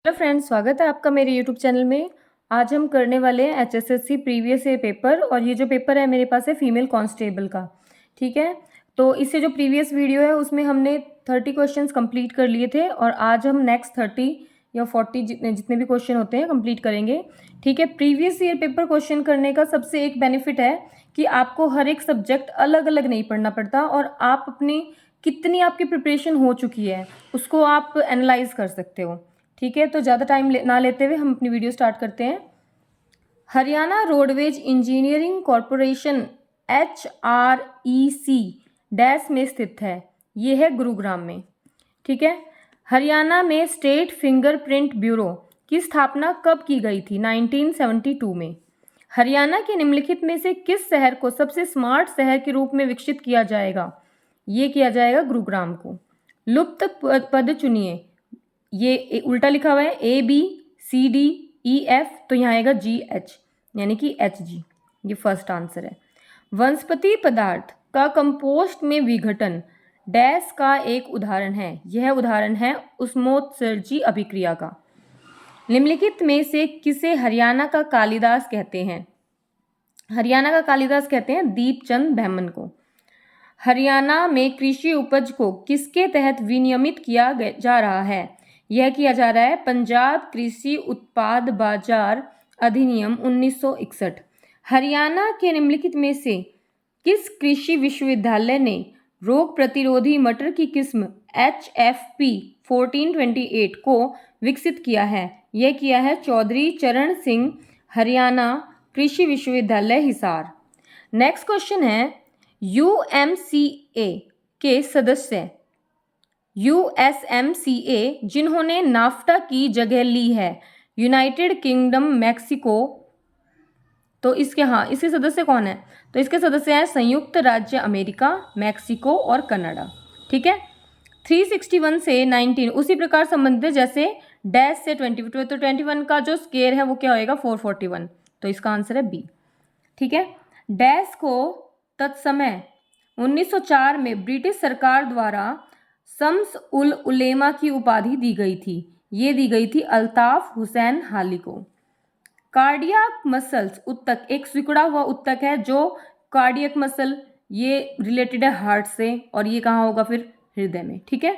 Hello friends, स्वागत है आपका मेरे यूट्यूब चैनल में। आज हम करने वाले हैं एचएसएससी प्रीवियस ईयर पेपर, और ये जो पेपर है मेरे पास है फीमेल कांस्टेबल का। ठीक है, तो इससे जो प्रीवियस वीडियो है उसमें हमने 30 क्वेश्चंस कंप्लीट कर लिए थे, और आज हम नेक्स्ट 30 या 40 जितने भी क्वेश्चन होते हैं कंप्लीट करेंगे। ठीक है, प्रीवियस ईयर पेपर क्वेश्चन करने का सबसे एक बेनिफिट है कि आपको हर एक सब्जेक्ट अलग अलग नहीं पढ़ना पड़ता, और आप अपनी कितनी आपकी प्रिपरेशन हो चुकी है उसको आप एनालाइज कर सकते हो। ठीक है, तो ज़्यादा टाइम ना लेते हुए हम अपनी वीडियो स्टार्ट करते हैं। Haryana roadways engineering corporation HREC dash में स्थित है। ये है गुरुग्राम में। ठीक है, हरियाणा में स्टेट फिंगरप्रिंट ब्यूरो की स्थापना कब की गई थी? 1972 में। हरियाणा के निम्नलिखित में से किस शहर को सबसे स्मार्ट शहर के रूप में विकसित किया जाएगा? ये किया जाएगा गुरुग्राम को। लुप्त पद चुनिए। ये उल्टा लिखा हुआ है ABCDEF, तो यहाँ आएगा GH यानी कि HG। ये फर्स्ट आंसर है। वनस्पति पदार्थ का कंपोस्ट में विघटन डैश का एक उदाहरण है। यह उदाहरण है उष्मोत्सर्जी अभिक्रिया का। निम्नलिखित में से किसे हरियाणा का कालिदास कहते हैं? हरियाणा का कालिदास कहते हैं दीपचंद बैमन को। हरियाणा में कृषि उपज को किसके तहत विनियमित किया जा रहा है? यह किया जा रहा है पंजाब कृषि उत्पाद बाजार अधिनियम 1961। हरियाणा के निम्नलिखित में से किस कृषि विश्वविद्यालय ने रोग प्रतिरोधी मटर की किस्म HFP 1428 को विकसित किया है? यह किया है चौधरी चरण सिंह हरियाणा कृषि विश्वविद्यालय हिसार। नेक्स्ट क्वेश्चन है, UMCA के सदस्य USMCA जिन्होंने नाफ्टा की जगह ली है, यूनाइटेड किंगडम, मैक्सिको, तो इसके सदस्य कौन है? तो इसके सदस्य हैं संयुक्त राज्य अमेरिका, मैक्सिको और कनाडा। ठीक है, 361 से 19 उसी प्रकार संबंधित है जैसे डैश से 22, तो 21 का जो स्केयर है वो क्या होएगा? 441, तो इसका आंसर है बी। ठीक है, डैश को तत्समय 1904 में ब्रिटिश सरकार द्वारा शम्स उल उलेमा की उपाधि दी गई थी। ये दी गई थी अल्ताफ हुसैन हाली को। कार्डियक मसल्स उत्तक एक सिकुड़ा हुआ उत्तक है, जो कार्डियक मसल ये रिलेटेड है हार्ट से, और ये कहाँ होगा फिर? हृदय में। ठीक है,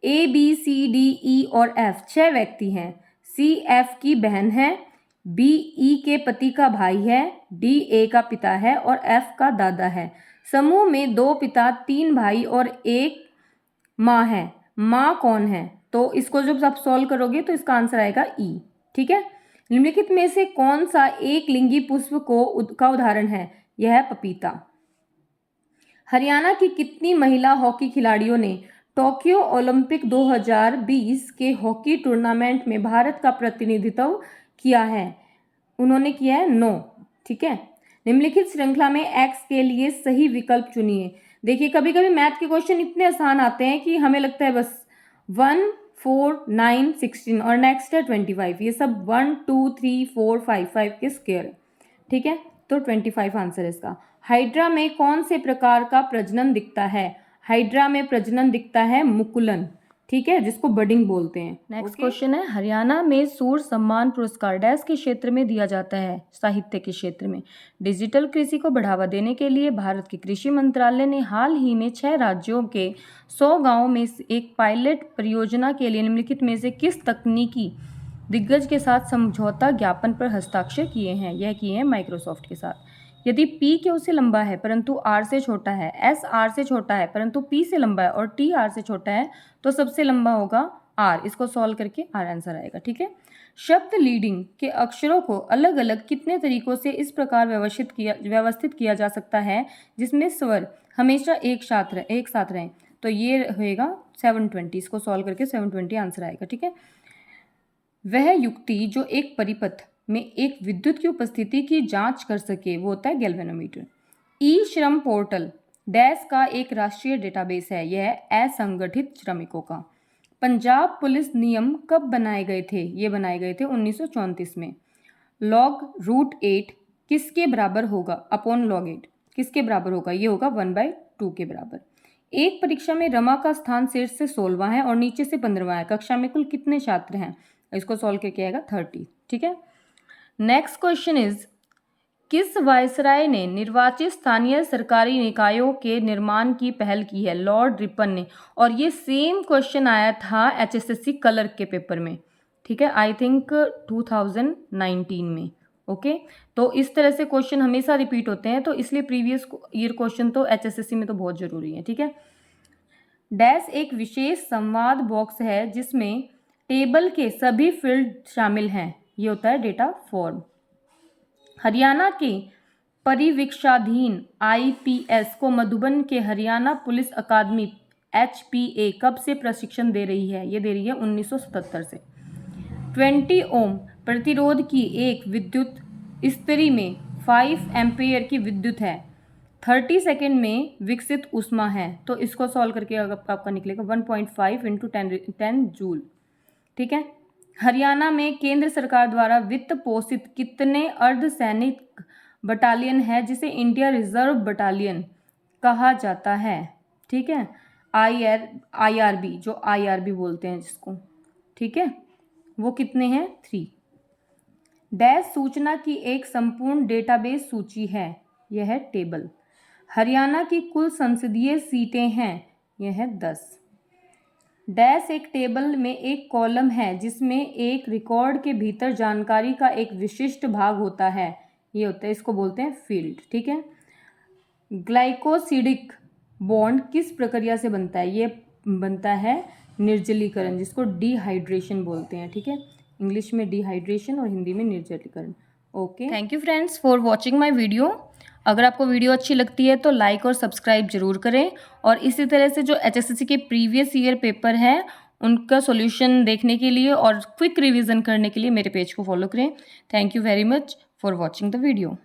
ABCDE और F 6 व्यक्ति हैं। CF की बहन है, BE के पति का भाई है, DA का पिता है और F का दादा है। समूह में 2 पिता, 3 भाई और 1 माँ है। माँ कौन है? तो इसको जब आप सॉल्व करोगे तो इसका आंसर आएगा E। ठीक है, निम्नलिखित में से कौन सा एक लिंगी पुष्प का उदाहरण है? यह है पपीता। हरियाणा की कितनी महिला हॉकी खिलाड़ियों ने टोक्यो ओलंपिक 2020 के हॉकी टूर्नामेंट में भारत का प्रतिनिधित्व किया है? उन्होंने किया है 9। ठीक है, निम्नलिखित श्रृंखला में X के लिए सही विकल्प चुनिए। देखिए, कभी कभी मैथ के क्वेश्चन इतने आसान आते हैं कि हमें लगता है बस 1 4 9 16 और नेक्स्ट है 25, ये सब 1 2 3 4 5 के स्क्वायर है। ठीक है, तो 25 आंसर है इसका। हाइड्रा में कौन से प्रकार का प्रजनन दिखता है? हाइड्रा में प्रजनन दिखता है मुकुलन। ठीक है, जिसको बडिंग बोलते हैं। नेक्स्ट क्वेश्चन है, हरियाणा में सूर्य सम्मान पुरस्कार डैश के क्षेत्र में दिया जाता है? साहित्य के क्षेत्र में। डिजिटल कृषि को बढ़ावा देने के लिए भारत के कृषि मंत्रालय ने हाल ही में 6 राज्यों के 100 गांवों में एक पायलट परियोजना के लिए निम्नलिखित में से किस तकनीकी दिग्गज के साथ समझौता ज्ञापन पर हस्ताक्षर किए हैं? यह किए हैं माइक्रोसॉफ्ट के साथ। यदि P Q से लंबा है परंतु R से छोटा है, S R से छोटा है परंतु P से लंबा है और T R से छोटा है, तो सबसे लंबा होगा R। इसको सॉल्व करके R आंसर आएगा। ठीक है, शब्द लीडिंग के अक्षरों को अलग अलग कितने तरीकों से इस प्रकार व्यवस्थित किया जा सकता है जिसमें स्वर हमेशा एक साथ रहें? तो ये होएगा 720। इसको सॉल्व करके 720 आंसर आएगा। ठीक है, वह युक्ति जो एक परिपथ में एक विद्युत की उपस्थिति की जांच कर सके वो होता है गैल्वेनोमीटर। ई श्रम पोर्टल डैश का एक राष्ट्रीय डेटाबेस है। यह असंगठित श्रमिकों का। पंजाब पुलिस नियम कब बनाए गए थे? ये बनाए गए थे 1934 में। log रूट 8 किसके बराबर होगा? अपॉन log 8 किसके बराबर होगा? ये होगा 1/2 के बराबर। एक परीक्षा में रमा का स्थान शीर्ष से 16वां है और नीचे से 15वां है। कक्षा में कुल कितने छात्र हैं? इसको सॉल्व करके आएगा 30। ठीक है। नेक्स्ट क्वेश्चन इज, किस वायसराय ने निर्वाचित स्थानीय सरकारी निकायों के निर्माण की पहल की है? लॉर्ड रिपन ने। और ये सेम क्वेश्चन आया था HSSC क्लर्क के पेपर में। ठीक है, आई थिंक 2019 में। ओके, तो इस तरह से क्वेश्चन हमेशा रिपीट होते हैं, तो इसलिए प्रीवियस ईयर क्वेश्चन तो HSSC में तो बहुत जरूरी है। ठीक है। डैश एक विशेष संवाद बॉक्स है जिसमें टेबल के सभी फील्ड शामिल हैं। ये होता है डेटा फॉर्म। हरियाणा के परिवीक्षाधीन IPS को मधुबन के हरियाणा पुलिस अकादमी HPA कब से प्रशिक्षण दे रही है? ये दे रही है 1977 से। 20 ओम प्रतिरोध की एक विद्युत इस्त्री में 5 एम्पेयर की विद्युत है, 30 सेकेंड में विकसित ऊष्मा है। तो इसको सॉल्व करके आपका निकलेगा 1.5 इंटू 10 जूल। ठीक है। हरियाणा में केंद्र सरकार द्वारा वित्त पोषित कितने अर्धसैनिक बटालियन है जिसे इंडिया रिजर्व बटालियन कहा जाता है? ठीक है, IRB, जो IRB बोलते हैं जिसको। ठीक है, वो कितने हैं? 3। डैश सूचना की एक संपूर्ण डेटाबेस सूची है। यह है टेबल। हरियाणा की कुल संसदीय सीटें हैं। यह है 10। डैश एक टेबल में एक कॉलम है जिसमें एक रिकॉर्ड के भीतर जानकारी का एक विशिष्ट भाग होता है। ये होता है, इसको बोलते हैं फील्ड। ठीक है। ग्लाइकोसिडिक बॉन्ड किस प्रक्रिया से बनता है? ये बनता है निर्जलीकरण, जिसको डिहाइड्रेशन बोलते हैं। ठीक है, इंग्लिश में डिहाइड्रेशन और हिंदी में निर्जलीकरण। Okay, thank you friends for watching my video. अगर आपको वीडियो अच्छी लगती है तो लाइक और सब्सक्राइब जरूर करें, और इसी तरह से जो HSSC के प्रीवियस ईयर पेपर है उनका सॉल्यूशन देखने के लिए और क्विक रिवीजन करने के लिए मेरे पेज को फॉलो करें। Thank you very much for watching the video.